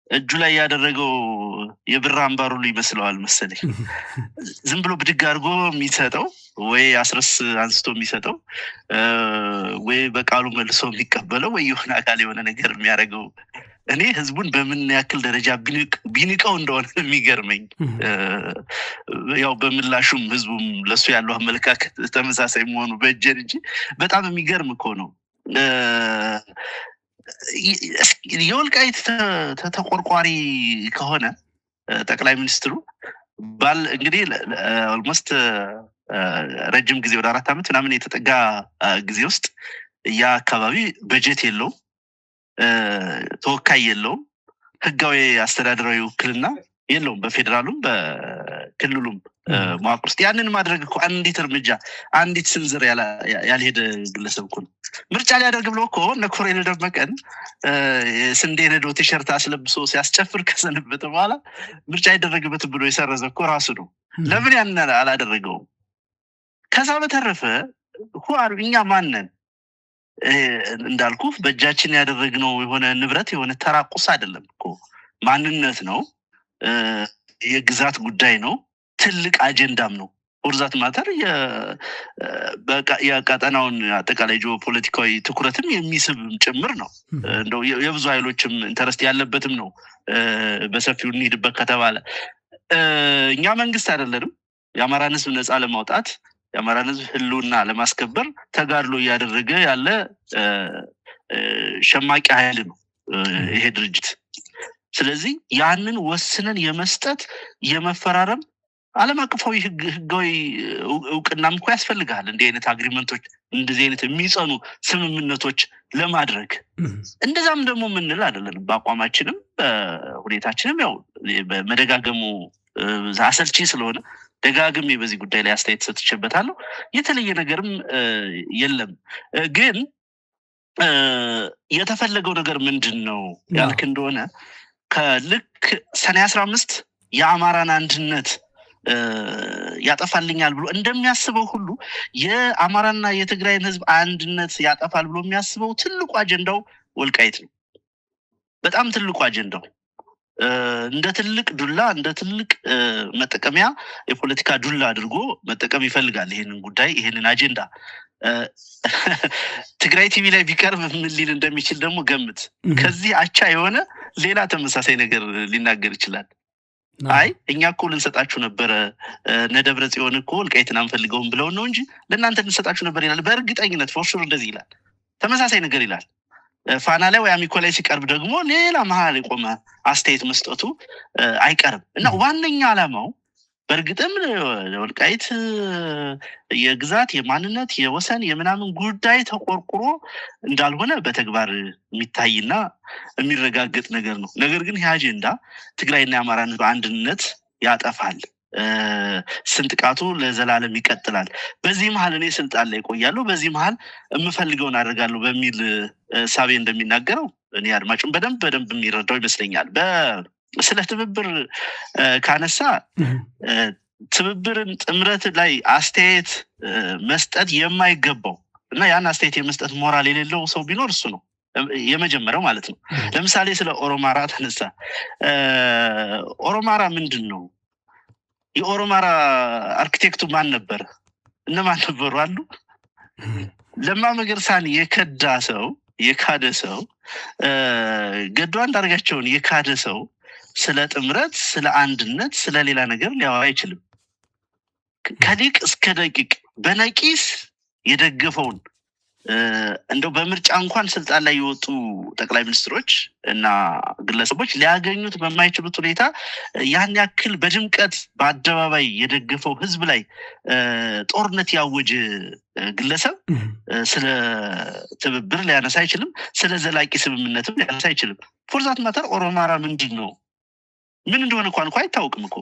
እጁ ላይ ያደረገው የብር አምባሩ ይመስለዋል መሰለኝ። ዝም ብሎ ብድግ አድርጎ የሚሰጠው ወይ አስረስ አንስቶ የሚሰጠው ወይ በቃሉ መልሶ የሚቀበለው ወይ የሆነ አካል የሆነ ነገር የሚያደርገው። እኔ ህዝቡን በምን ያክል ደረጃ ቢንቀው እንደሆነ የሚገርመኝ። ያው በምላሹም ህዝቡም ለሱ ያለው አመለካከት ተመሳሳይ መሆኑ በእጀን እንጂ በጣም የሚገርም እኮ ነው። የወልቃይት ተቆርቋሪ ከሆነ ጠቅላይ ሚኒስትሩ እንግዲህ ኦልሞስት ረጅም ጊዜ ወደ 4 ዓመት ምናምን የተጠጋ ጊዜ ውስጥ ያ አካባቢ በጀት የለውም፣ ተወካይ የለውም፣ ህጋዊ አስተዳደራዊ ውክልና የለውም፣ በፌዴራሉም በክልሉም መዋቅር ውስጥ። ያንን ማድረግ እኮ አንዲት እርምጃ አንዲት ስንዝር ያልሄደ ግለሰብ እኮ ነው። ምርጫ ሊያደርግ ብሎ እኮ እነ ኮሎኔል ደመቀን ስንዴ ነዶ ቲሸርት አስለብሶ ሲያስጨፍር ከሰነበተ በኋላ ምርጫ ይደረግበት ብሎ የሰረዘ እኮ ራሱ ነው። ለምን ያን አላደረገውም? ከዛ በተረፈ እኛ ማንን እንዳልኩ በእጃችን ያደረግነው የሆነ ንብረት የሆነ ተራቁስ አይደለም እኮ፣ ማንነት ነው፣ የግዛት ጉዳይ ነው፣ ትልቅ አጀንዳም ነው። ኦርዛት ማተር የቀጠናውን አጠቃላይ ጂኦፖለቲካዊ ትኩረትም የሚስብ ጭምር ነው። እንደው የብዙ ኃይሎችም ኢንተረስት ያለበትም ነው። በሰፊው እንሂድበት ከተባለ እኛ መንግስት አይደለንም። የአማራን ህዝብ ነፃ ለማውጣት የአማራን ህዝብ ህልውና ለማስከበር ተጋድሎ እያደረገ ያለ ሸማቂ ኃይል ነው ይሄ ድርጅት። ስለዚህ ያንን ወስነን የመስጠት የመፈራረም ዓለም አቀፋዊ ህጋዊ እውቅናም እኮ ያስፈልጋል እንዲህ አይነት አግሪመንቶች እንደዚህ አይነት የሚጸኑ ስምምነቶች ለማድረግ። እንደዛም ደግሞ ምንል አይደለም በአቋማችንም በሁኔታችንም ያው በመደጋገሙ አሰልቺ ስለሆነ ደጋግሜ በዚህ ጉዳይ ላይ አስተያየት ሰጥቼበታለሁ። የተለየ ነገርም የለም። ግን የተፈለገው ነገር ምንድነው ያልክ እንደሆነ ከልክ ሰኔ 15 የአማራን አንድነት ያጠፋልኛል ብሎ እንደሚያስበው ሁሉ የአማራና የትግራይን ህዝብ አንድነት ያጠፋል ብሎ የሚያስበው ትልቁ አጀንዳው ወልቃይት ነው። በጣም ትልቁ አጀንዳው እንደ ትልቅ ዱላ እንደ ትልቅ መጠቀሚያ የፖለቲካ ዱላ አድርጎ መጠቀም ይፈልጋል ይሄንን ጉዳይ ይሄንን አጀንዳ። ትግራይ ቲቪ ላይ ቢቀርብ ምን ሊል እንደሚችል ደግሞ ገምት። ከዚህ አቻ የሆነ ሌላ ተመሳሳይ ነገር ሊናገር ይችላል። አይ እኛ እኮ ልንሰጣችሁ ነበር ነደብረ ጽዮን እኮ ወልቃይትን አንፈልገውም ብለው ነው እንጂ ለእናንተ ልንሰጣችሁ ነበር ይላል። በእርግጠኝነት ፎርሹር እንደዚህ ይላል። ተመሳሳይ ነገር ይላል። ፋና ላይ ወይ አሚኮ ላይ ሲቀርብ ደግሞ ሌላ መሀል የቆመ አስተያየት መስጠቱ አይቀርም እና ዋነኛ ዓላማው በእርግጥም ወልቃይት የግዛት የማንነት የወሰን የምናምን ጉዳይ ተቆርቁሮ እንዳልሆነ በተግባር የሚታይና የሚረጋገጥ ነገር ነው። ነገር ግን ይህ አጀንዳ ትግራይና የአማራን አንድነት ያጠፋል፣ ስንጥቃቱ ለዘላለም ይቀጥላል፣ በዚህ መሀል እኔ ስልጣን ላይ ቆያለሁ፣ በዚህ መሀል የምፈልገውን አደርጋለሁ በሚል ሳቤ እንደሚናገረው እኔ አድማጩን በደንብ የሚረዳው ይመስለኛል። ስለ ትብብር ካነሳ ትብብርን ጥምረት ላይ አስተያየት መስጠት የማይገባው እና ያን አስተያየት የመስጠት ሞራል የሌለው ሰው ቢኖር እሱ ነው የመጀመሪያው ማለት ነው። ለምሳሌ ስለ ኦሮማራ ተነሳ። ኦሮማራ ምንድን ነው? የኦሮማራ አርኪቴክቱ ማን ነበር? እነማን ነበሩ አሉ? ለማ መገርሳን የካደ ሰው ገዱ አንዳርጋቸውን የካደ ሰው ስለ ጥምረት ስለ አንድነት ስለ ሌላ ነገር ሊያወራ አይችልም። ከሊቅ እስከ ደቂቅ በነቂስ የደገፈውን እንደው በምርጫ እንኳን ስልጣን ላይ የወጡ ጠቅላይ ሚኒስትሮች እና ግለሰቦች ሊያገኙት በማይችሉት ሁኔታ ያን ያክል በድምቀት በአደባባይ የደገፈው ህዝብ ላይ ጦርነት ያወጀ ግለሰብ ስለ ትብብር ሊያነሳ አይችልም። ስለ ዘላቂ ስምምነትም ሊያነሳ አይችልም። ፎርዛት ማተር ኦሮማራ ምንድን ነው ምን እንደሆነ እንኳን አይታወቅም እኮ።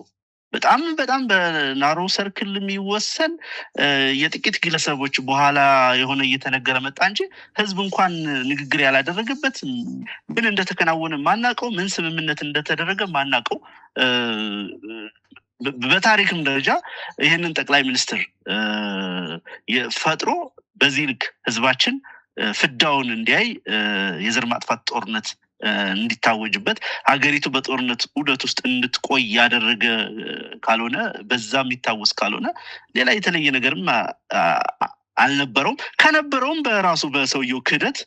በጣም በናሮ ሰርክል የሚወሰን የጥቂት ግለሰቦች በኋላ የሆነ እየተነገረ መጣ እንጂ ህዝብ እንኳን ንግግር ያላደረገበት ምን እንደተከናወነ ማናቀው ምን ስምምነት እንደተደረገ ማናቀው በታሪክም ደረጃ ይሄንን ጠቅላይ ሚኒስትር ፈጥሮ በዚህ ልክ ህዝባችን ፍዳውን እንዲያይ የዘር ማጥፋት ጦርነት እንዲታወጅበት ሀገሪቱ በጦርነት ዑደት ውስጥ እንድትቆይ ያደረገ ካልሆነ በዛ የሚታወስ ካልሆነ ሌላ የተለየ ነገርም አልነበረውም። ከነበረውም በራሱ በሰውየው ክህደት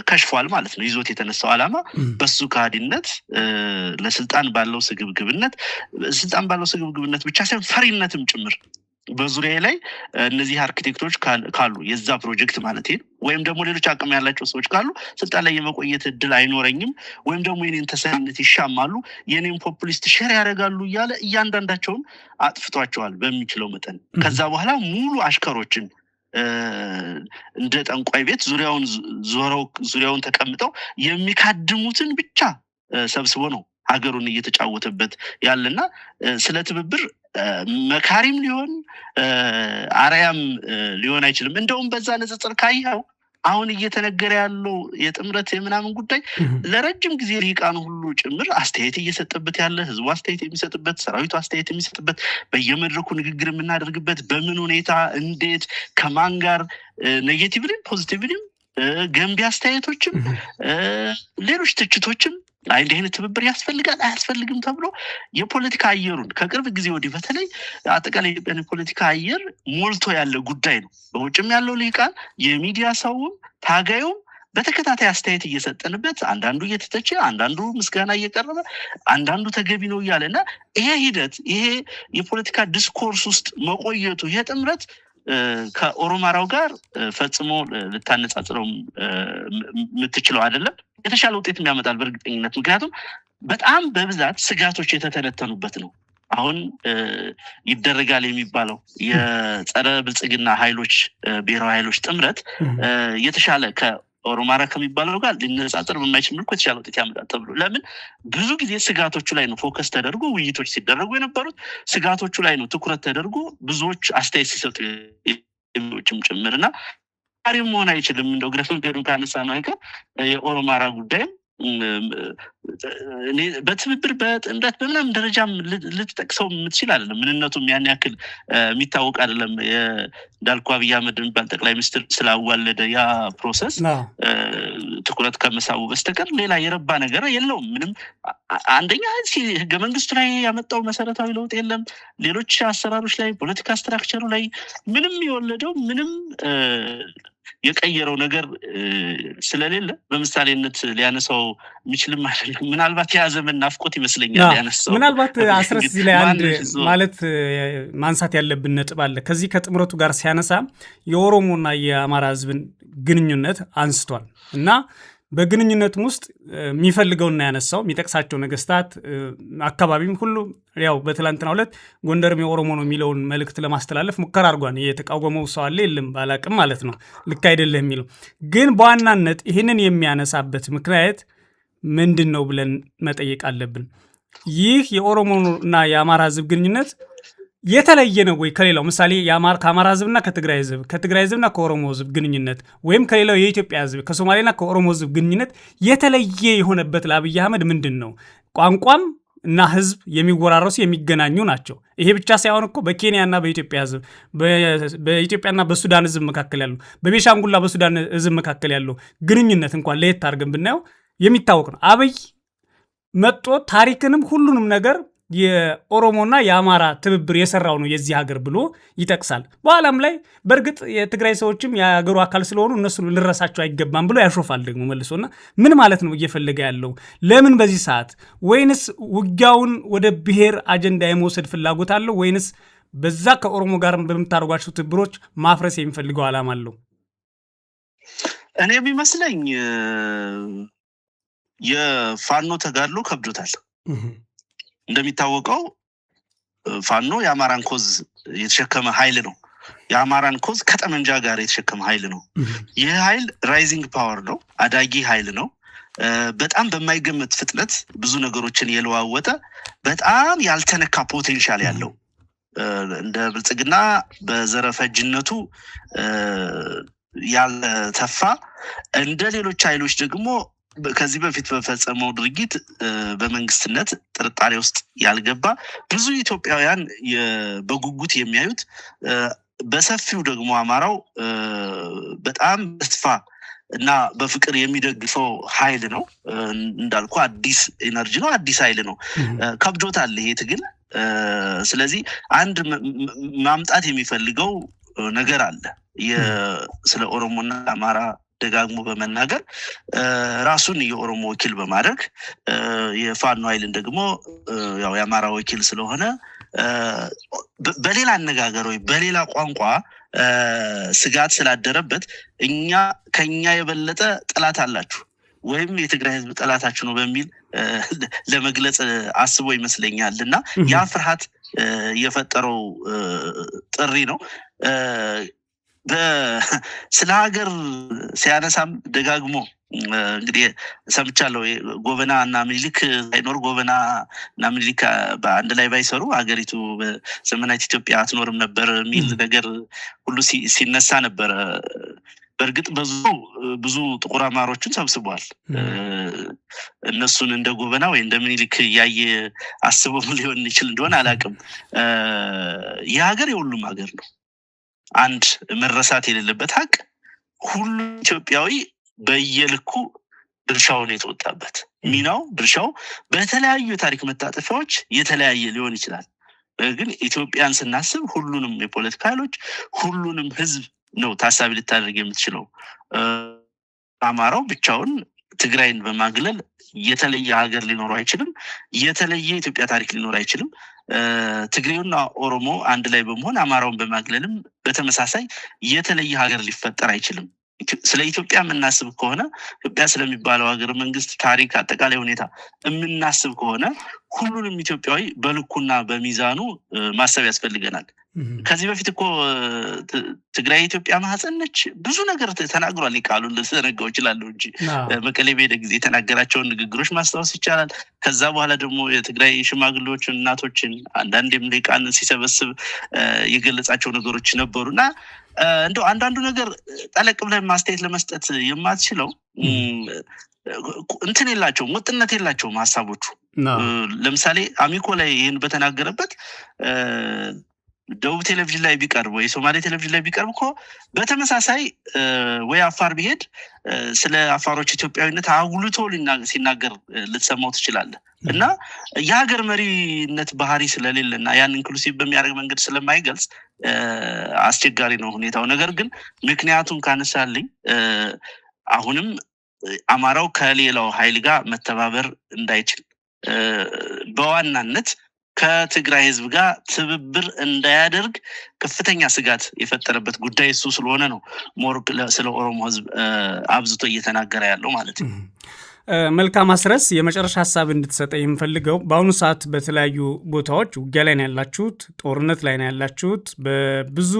ከሽፏል ማለት ነው። ይዞት የተነሳው ዓላማ በሱ ካዲነት ለስልጣን ባለው ስግብግብነት ብቻ ሳይሆን ፈሪነትም ጭምር በዙሪያ ላይ እነዚህ አርኪቴክቶች ካሉ የዛ ፕሮጀክት ማለት ነው ወይም ደግሞ ሌሎች አቅም ያላቸው ሰዎች ካሉ ስልጣን ላይ የመቆየት እድል አይኖረኝም ወይም ደግሞ የኔን ተሰሚነት ይሻማሉ የኔን ፖፑሊስት ሼር ያደርጋሉ እያለ እያንዳንዳቸውን አጥፍቷቸዋል በሚችለው መጠን። ከዛ በኋላ ሙሉ አሽከሮችን እንደ ጠንቋይ ቤት ዙሪያውን ተቀምጠው የሚካድሙትን ብቻ ሰብስቦ ነው ሀገሩን እየተጫወተበት ያለና ስለ ትብብር መካሪም ሊሆን አርያም ሊሆን አይችልም። እንደውም በዛ ንጽጽር ካየው አሁን እየተነገረ ያለው የጥምረት የምናምን ጉዳይ ለረጅም ጊዜ ሊቃኑ ሁሉ ጭምር አስተያየት እየሰጠበት ያለ ህዝቡ አስተያየት የሚሰጥበት ሰራዊቱ አስተያየት የሚሰጥበት በየመድረኩ ንግግር የምናደርግበት በምን ሁኔታ እንዴት ከማን ጋር ኔጌቲቭሊም ፖዚቲቭሊም ገንቢ አስተያየቶችም ሌሎች ትችቶችም እንዲህ አይነት ትብብር ያስፈልጋል አያስፈልግም ተብሎ የፖለቲካ አየሩን ከቅርብ ጊዜ ወዲህ በተለይ አጠቃላይ የኢትዮጵያ ፖለቲካ አየር ሞልቶ ያለ ጉዳይ ነው። በውጭም ያለው ሊቃን የሚዲያ ሰውም ታጋዩም በተከታታይ አስተያየት እየሰጠንበት አንዳንዱ እየተተቸ አንዳንዱ ምስጋና እየቀረበ አንዳንዱ ተገቢ ነው እያለና ይሄ ሂደት ይሄ የፖለቲካ ዲስኮርስ ውስጥ መቆየቱ ይሄ ጥምረት ከኦሮማራው ጋር ፈጽሞ ልታነጻጽረው የምትችለው አይደለም። የተሻለ ውጤት የሚያመጣል በእርግጠኝነት። ምክንያቱም በጣም በብዛት ስጋቶች የተተነተኑበት ነው። አሁን ይደረጋል የሚባለው የጸረ ብልጽግና ኃይሎች ብሔራዊ ኃይሎች ጥምረት የተሻለ ከኦሮማራ ከሚባለው ጋር ሊነጻጸር በማይችል መልኩ የተሻለ ውጤት ያመጣል ተብሎ ለምን ብዙ ጊዜ ስጋቶቹ ላይ ነው ፎከስ ተደርጎ ውይይቶች ሲደረጉ የነበሩት ስጋቶቹ ላይ ነው ትኩረት ተደርጎ ብዙዎች አስተያየት ሲሰጡ የሚዎችም ጭምርና ታሪም መሆን አይችልም እንደው ግረፍ መንገዱን ካነሳ ነው አይቀር የኦሮማራ ጉዳይም እኔ በትብብር በጥምረት በምናምን ደረጃም ልትጠቅሰው የምትችል አይደለም ምንነቱም ያን ያክል የሚታወቅ አይደለም እንዳልኩ አብይ አህመድ የሚባል ጠቅላይ ሚኒስትር ስላዋለደ ያ ፕሮሰስ ትኩረት ከመሳቡ በስተቀር ሌላ የረባ ነገር የለውም ምንም አንደኛ ህገ መንግስቱ ላይ ያመጣው መሰረታዊ ለውጥ የለም ሌሎች አሰራሮች ላይ ፖለቲካ ስትራክቸሩ ላይ ምንም የወለደው ምንም የቀየረው ነገር ስለሌለ በምሳሌነት ሊያነሳው የሚችልም አይደለም ምናልባት የያዘመን ናፍቆት ይመስለኛል ያነሳው ምናልባት አስረስ ላይ አንድ ማለት ማንሳት ያለብን ነጥብ አለ ከዚህ ከጥምረቱ ጋር ሲያነሳ የኦሮሞና የአማራ ህዝብን ግንኙነት አንስቷል እና በግንኙነቱም ውስጥ የሚፈልገውና ያነሳው የሚጠቅሳቸው ነገስታት አካባቢም ሁሉ ያው በትላንትናው ዕለት ጎንደርም የኦሮሞ ነው የሚለውን መልእክት ለማስተላለፍ ሙከራ አድርጓል የተቃወመው ሰው አለ የለም ባላቅም ማለት ነው ልክ አይደለም የሚለው ግን በዋናነት ይህንን የሚያነሳበት ምክንያት ምንድነው ብለን መጠየቅ አለብን ይህ የኦሮሞና የአማራ ህዝብ ግንኙነት የተለየ ነው ወይ ከሌላው ምሳሌ ከአማራ ህዝብና ከትግራይ ህዝብና ከኦሮሞ ህዝብ ግንኙነት ወይም ከሌላው የኢትዮጵያ ህዝብ ከሶማሌና ከኦሮሞ ህዝብ ግንኙነት የተለየ የሆነበት ለአብይ አህመድ ምንድነው ቋንቋም እና ህዝብ የሚወራረሱ የሚገናኙ ናቸው ይሄ ብቻ ሳይሆን እኮ በኬንያና በኢትዮጵያ ህዝብ በኢትዮጵያና በሱዳን ህዝብ መካከል ያለው በቤሻንጉላ በሱዳን ህዝብ መካከል ያለው ግንኙነት እንኳን ለየት አድርገን ብናየው የሚታወቅ ነው አብይ መጥቶ ታሪክንም ሁሉንም ነገር የኦሮሞና የአማራ ትብብር የሰራው ነው የዚህ ሀገር ብሎ ይጠቅሳል በኋላም ላይ በእርግጥ የትግራይ ሰዎችም የሀገሩ አካል ስለሆኑ እነሱ ልረሳቸው አይገባም ብሎ ያሾፋል ደግሞ መልሶና ምን ማለት ነው እየፈለገ ያለው ለምን በዚህ ሰዓት ወይንስ ውጊያውን ወደ ብሔር አጀንዳ የመውሰድ ፍላጎት አለው ወይንስ በዛ ከኦሮሞ ጋር በመታረጓቸው ትብብሮች ማፍረስ የሚፈልገው ዓላማ አለው እኔ ቢመስለኝ የፋኖ ተጋድሎ ከብዶታል እንደሚታወቀው ፋኖ የአማራን ኮዝ የተሸከመ ኃይል ነው የአማራን ኮዝ ከጠመንጃ ጋር የተሸከመ ኃይል ነው ይህ ኃይል ራይዚንግ ፓወር ነው አዳጊ ኃይል ነው በጣም በማይገመት ፍጥነት ብዙ ነገሮችን የለዋወጠ በጣም ያልተነካ ፖቴንሻል ያለው እንደ ብልጽግና በዘረፈጅነቱ ያልተፋ እንደ ሌሎች ኃይሎች ደግሞ ከዚህ በፊት በፈጸመው ድርጊት በመንግስትነት ጥርጣሬ ውስጥ ያልገባ ብዙ ኢትዮጵያውያን በጉጉት የሚያዩት በሰፊው ደግሞ አማራው በጣም ተስፋ እና በፍቅር የሚደግፈው ኃይል ነው እንዳልኩ አዲስ ኤነርጂ ነው አዲስ ኃይል ነው ከብዶታል ይሄ ትግል ስለዚህ አንድ ማምጣት የሚፈልገው ነገር አለ ስለ ኦሮሞና አማራ ደጋግሞ በመናገር ራሱን የኦሮሞ ወኪል በማድረግ የፋኖ ኃይልን ደግሞ ያው የአማራ ወኪል ስለሆነ በሌላ አነጋገር ወይ በሌላ ቋንቋ ስጋት ስላደረበት ከኛ የበለጠ ጠላት አላችሁ ወይም የትግራይ ህዝብ ጠላታችሁ ነው በሚል ለመግለጽ አስቦ ይመስለኛልና ያ ፍርሃት የፈጠረው ጥሪ ነው ስለ ሀገር ሲያነሳም ደጋግሞ እንግዲህ ሰምቻለሁ ጎበና እና ምኒልክ ሳይኖር ጎበና እና ምኒልክ በአንድ ላይ ባይሰሩ ሀገሪቱ በዘመናዊት ኢትዮጵያ አትኖርም ነበር የሚል ነገር ሁሉ ሲነሳ ነበር በእርግጥ ብዙ ጥቁር አማሮችን ሰብስቧል እነሱን እንደ ጎበና ወይ እንደ ምኒልክ ያየ አስበው ሊሆን ይችላል እንደሆነ አላውቅም የሀገር የሁሉም ሀገር ነው አንድ መረሳት የሌለበት ሀቅ ሁሉ ኢትዮጵያዊ በየልኩ ድርሻውን የተወጣበት ሚናው ድርሻው በተለያዩ የታሪክ መታጠፊያዎች የተለያየ ሊሆን ይችላል ግን ኢትዮጵያን ስናስብ ሁሉንም የፖለቲካ ኃይሎች ሁሉንም ህዝብ ነው ታሳቢ ልታደርግ የምትችለው አማራው ብቻውን ትግራይን በማግለል የተለየ ሀገር ሊኖር አይችልም የተለየ ኢትዮጵያ ታሪክ ሊኖር አይችልም ትግሬውና ኦሮሞ አንድ ላይ በመሆን አማራውን በማግለልም በተመሳሳይ የተለየ ሀገር ሊፈጠር አይችልም ስለ ኢትዮጵያ የምናስብ ከሆነ ኢትዮጵያ ስለሚባለው ሀገር መንግስት ታሪክ አጠቃላይ ሁኔታ የምናስብ ከሆነ ሁሉንም ኢትዮጵያዊ በልኩና በሚዛኑ ማሰብ ያስፈልገናል። ከዚህ በፊት እኮ ትግራይ ኢትዮጵያ ማህፀን ነች ብዙ ነገር ተናግሯል። ቃሉን ልዘነጋው እችላለሁ እንጂ መቀሌ በሄደ ጊዜ የተናገራቸውን ንግግሮች ማስታወስ ይቻላል። ከዛ በኋላ ደግሞ የትግራይ ሽማግሌዎችን፣ እናቶችን አንዳንዴም ሊቃን ሲሰበስብ የገለጻቸው ነገሮች ነበሩና እንደው አንዳንዱ ነገር ጠለቅ ብለን ማስተያየት ለመስጠት የማትችለው እንትን የላቸውም፣ ወጥነት የላቸውም ሀሳቦቹ። ለምሳሌ አሚኮ ላይ ይህን በተናገረበት ደቡብ ቴሌቪዥን ላይ ቢቀርብ ወይ ሶማሌ ቴሌቪዥን ላይ ቢቀርብ እኮ በተመሳሳይ ወይ አፋር ቢሄድ ስለ አፋሮች ኢትዮጵያዊነት አጉልቶ ሲናገር ልትሰማው ትችላለህ። እና የሀገር መሪነት ባህሪ ስለሌለና ያን ኢንክሉሲቭ በሚያደርግ መንገድ ስለማይገልጽ አስቸጋሪ ነው ሁኔታው። ነገር ግን ምክንያቱም ካነሳልኝ አሁንም አማራው ከሌላው ኃይል ጋር መተባበር እንዳይችል በዋናነት ከትግራይ ህዝብ ጋር ትብብር እንዳያደርግ ከፍተኛ ስጋት የፈጠረበት ጉዳይ እሱ ስለሆነ ነው ሞር ስለ ኦሮሞ ህዝብ አብዝቶ እየተናገረ ያለው ማለት ነው። መልካም አስረስ፣ የመጨረሻ ሀሳብ እንድትሰጠ የምፈልገው በአሁኑ ሰዓት በተለያዩ ቦታዎች ውጊያ ላይ ነው ያላችሁት፣ ጦርነት ላይ ነው ያላችሁት። በብዙ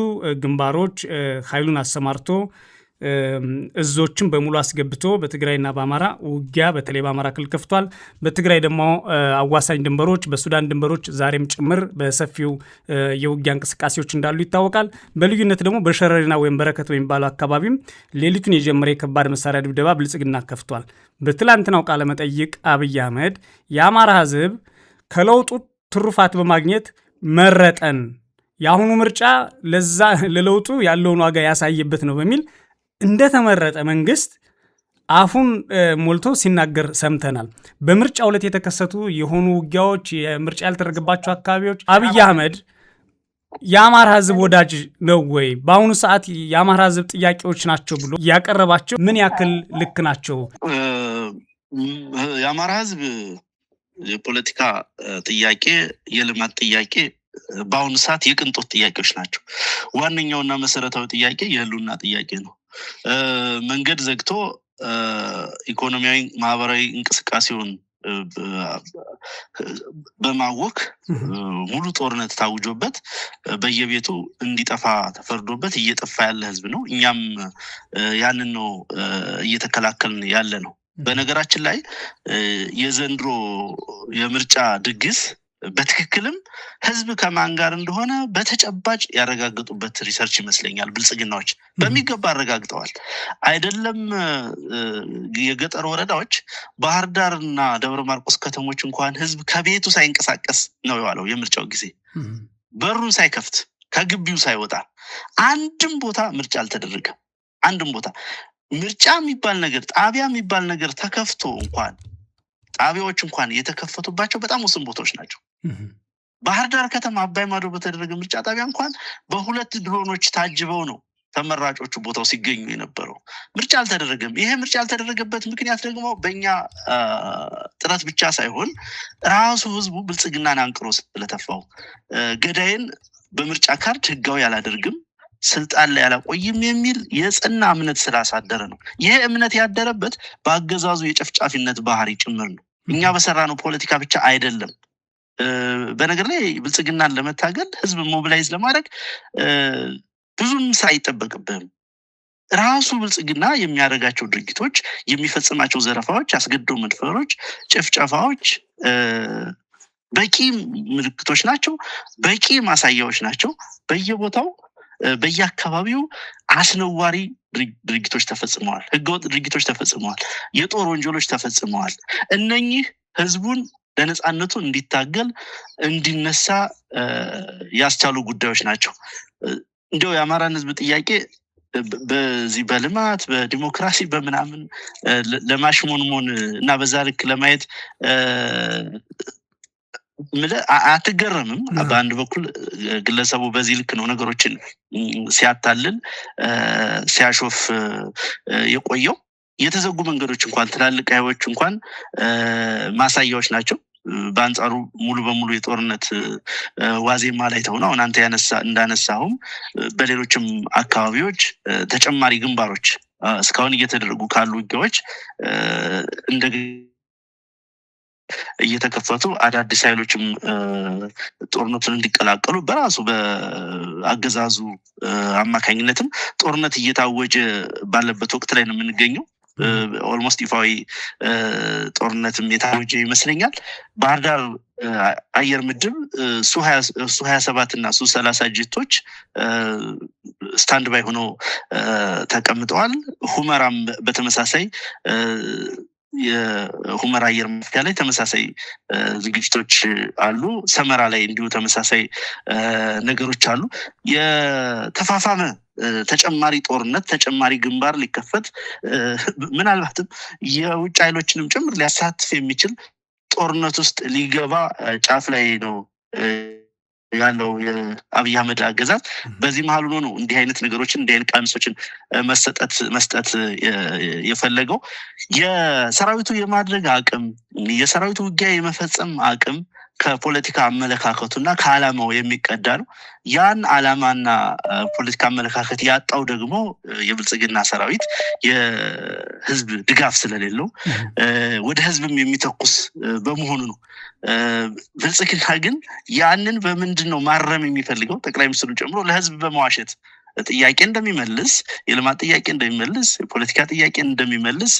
ግንባሮች ኃይሉን አሰማርቶ እዞችን በሙሉ አስገብቶ በትግራይና በአማራ ውጊያ በተለይ በአማራ ክልል ከፍቷል። በትግራይ ደግሞ አዋሳኝ ድንበሮች፣ በሱዳን ድንበሮች ዛሬም ጭምር በሰፊው የውጊያ እንቅስቃሴዎች እንዳሉ ይታወቃል። በልዩነት ደግሞ በሸረሪና ወይም በረከት በሚባለው አካባቢም ሌሊቱን የጀመረ የከባድ መሳሪያ ድብደባ ብልጽግና ከፍቷል። በትላንትናው ቃለ መጠይቅ አብይ አህመድ የአማራ ህዝብ ከለውጡ ትሩፋት በማግኘት መረጠን፣ የአሁኑ ምርጫ ለለውጡ ያለውን ዋጋ ያሳየበት ነው በሚል እንደተመረጠ መንግስት አፉን ሞልቶ ሲናገር ሰምተናል። በምርጫ ዕለት የተከሰቱ የሆኑ ውጊያዎች፣ የምርጫ ያልተደረገባቸው አካባቢዎች አብይ አህመድ የአማራ ህዝብ ወዳጅ ነው ወይ? በአሁኑ ሰዓት የአማራ ህዝብ ጥያቄዎች ናቸው ብሎ ያቀረባቸው ምን ያክል ልክ ናቸው? የአማራ ህዝብ የፖለቲካ ጥያቄ፣ የልማት ጥያቄ በአሁኑ ሰዓት የቅንጦት ጥያቄዎች ናቸው። ዋነኛውና መሰረታዊ ጥያቄ የህልውና ጥያቄ ነው። መንገድ ዘግቶ ኢኮኖሚያዊ፣ ማህበራዊ እንቅስቃሴውን በማወክ ሙሉ ጦርነት ታውጆበት በየቤቱ እንዲጠፋ ተፈርዶበት እየጠፋ ያለ ህዝብ ነው። እኛም ያንን ነው እየተከላከልን ያለ ነው። በነገራችን ላይ የዘንድሮ የምርጫ ድግስ በትክክልም ህዝብ ከማን ጋር እንደሆነ በተጨባጭ ያረጋግጡበት ሪሰርች ይመስለኛል። ብልጽግናዎች በሚገባ አረጋግጠዋል። አይደለም የገጠር ወረዳዎች፣ ባህር ዳርና ደብረ ማርቆስ ከተሞች እንኳን ህዝብ ከቤቱ ሳይንቀሳቀስ ነው የዋለው። የምርጫው ጊዜ በሩን ሳይከፍት ከግቢው ሳይወጣ አንድም ቦታ ምርጫ አልተደረገም። አንድም ቦታ ምርጫ የሚባል ነገር፣ ጣቢያ የሚባል ነገር ተከፍቶ እንኳን ጣቢያዎች እንኳን የተከፈቱባቸው በጣም ውስን ቦታዎች ናቸው። ባህር ዳር ከተማ አባይ ማዶ በተደረገ ምርጫ ጣቢያ እንኳን በሁለት ድሮኖች ታጅበው ነው ተመራጮቹ ቦታው ሲገኙ የነበረው። ምርጫ አልተደረገም። ይሄ ምርጫ ያልተደረገበት ምክንያት ደግሞ በእኛ ጥረት ብቻ ሳይሆን ራሱ ህዝቡ ብልጽግናን አንቅሮ ስለተፋው፣ ገዳይን በምርጫ ካርድ ህጋዊ አላደርግም፣ ስልጣን ላይ አላቆይም የሚል የጽና እምነት ስላሳደረ ነው። ይሄ እምነት ያደረበት በአገዛዙ የጨፍጫፊነት ባህሪ ጭምር ነው። እኛ በሰራነው ፖለቲካ ብቻ አይደለም። በነገር ላይ ብልጽግናን ለመታገል ህዝብ ሞቢላይዝ ለማድረግ ብዙም ሳይጠበቅብህም ራሱ ብልጽግና የሚያደርጋቸው ድርጊቶች፣ የሚፈጽማቸው ዘረፋዎች፣ አስገድዶ መድፈሮች፣ ጭፍጨፋዎች በቂ ምልክቶች ናቸው፣ በቂ ማሳያዎች ናቸው። በየቦታው በየአካባቢው አስነዋሪ ድርጊቶች ተፈጽመዋል። ህገወጥ ድርጊቶች ተፈጽመዋል። የጦር ወንጀሎች ተፈጽመዋል። እነኚህ ህዝቡን ለነጻነቱ እንዲታገል እንዲነሳ ያስቻሉ ጉዳዮች ናቸው። እንዲያው የአማራን ህዝብ ጥያቄ በዚህ በልማት በዲሞክራሲ በምናምን ለማሽሞንሞን እና በዛ ልክ ለማየት አትገረምም? በአንድ በኩል ግለሰቡ በዚህ ልክ ነው ነገሮችን ሲያታልል ሲያሾፍ የቆየው። የተዘጉ መንገዶች እንኳን ትላልቅ ሃይዌዎች እንኳን ማሳያዎች ናቸው። በአንጻሩ ሙሉ በሙሉ የጦርነት ዋዜማ ላይ ተሆነ አሁን አንተ እንዳነሳሁም በሌሎችም አካባቢዎች ተጨማሪ ግንባሮች እስካሁን እየተደረጉ ካሉ ውጊያዎች እንደ እየተከፈቱ አዳዲስ ኃይሎችም ጦርነቱን እንዲቀላቀሉ በራሱ በአገዛዙ አማካኝነትም ጦርነት እየታወጀ ባለበት ወቅት ላይ ነው የምንገኘው። ኦልሞስት ይፋዊ ጦርነትም የታወጀ ይመስለኛል። ባህር ዳር አየር ምድብ ሱ-27 እና ሱ-30 ጀቶች ስታንድ ባይ ሆኖ ተቀምጠዋል። ሁመራም በተመሳሳይ የሁመራ አየር ማረፊያ ላይ ተመሳሳይ ዝግጅቶች አሉ። ሰመራ ላይ እንዲሁ ተመሳሳይ ነገሮች አሉ። የተፋፋመ ተጨማሪ ጦርነት ተጨማሪ ግንባር ሊከፈት ምናልባትም የውጭ ኃይሎችንም ጭምር ሊያሳትፍ የሚችል ጦርነት ውስጥ ሊገባ ጫፍ ላይ ነው ያለው የአብይ አህመድ አገዛዝ። በዚህ መሀል ሆኖ ነው እንዲህ አይነት ነገሮችን እንዲህ አይነት ቀሚሶችን መስጠት የፈለገው። የሰራዊቱ የማድረግ አቅም የሰራዊቱ ውጊያ የመፈጸም አቅም ከፖለቲካ አመለካከቱና ከዓላማው የሚቀዳ ነው። ያን ዓላማና ፖለቲካ አመለካከት ያጣው ደግሞ የብልጽግና ሰራዊት የህዝብ ድጋፍ ስለሌለው ወደ ህዝብም የሚተኩስ በመሆኑ ነው። ብልጽግና ግን ያንን በምንድን ነው ማረም የሚፈልገው? ጠቅላይ ሚኒስትሩ ጨምሮ ለህዝብ በመዋሸት ጥያቄ እንደሚመልስ የልማት ጥያቄ እንደሚመልስ የፖለቲካ ጥያቄ እንደሚመልስ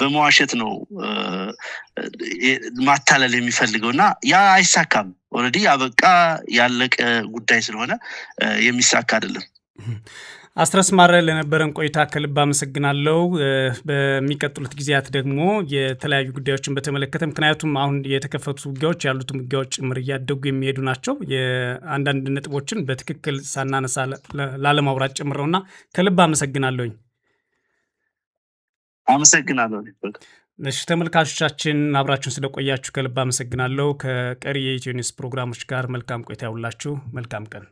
በመዋሸት ነው ማታለል የሚፈልገው እና ያ አይሳካም። ኦልሬዲ ያበቃ ያለቀ ጉዳይ ስለሆነ የሚሳካ አይደለም። አስረስ ማረ ለነበረን ቆይታ ከልብ አመሰግናለሁ። በሚቀጥሉት ጊዜያት ደግሞ የተለያዩ ጉዳዮችን በተመለከተ ምክንያቱም አሁን የተከፈቱ ውጊያዎች ያሉትም ውጊያዎች ጭምር እያደጉ የሚሄዱ ናቸው። የአንዳንድ ነጥቦችን በትክክል ሳናነሳ ላለማውራት ጭምር ነውና ከልብ አመሰግናለሁኝ። አመሰግናለሁ። እሺ ተመልካቾቻችን አብራችሁን ስለቆያችሁ ከልብ አመሰግናለሁ። ከቀሪ የኢትዮ ኒውስ ፕሮግራሞች ጋር መልካም ቆይታ ያውላችሁ። መልካም ቀን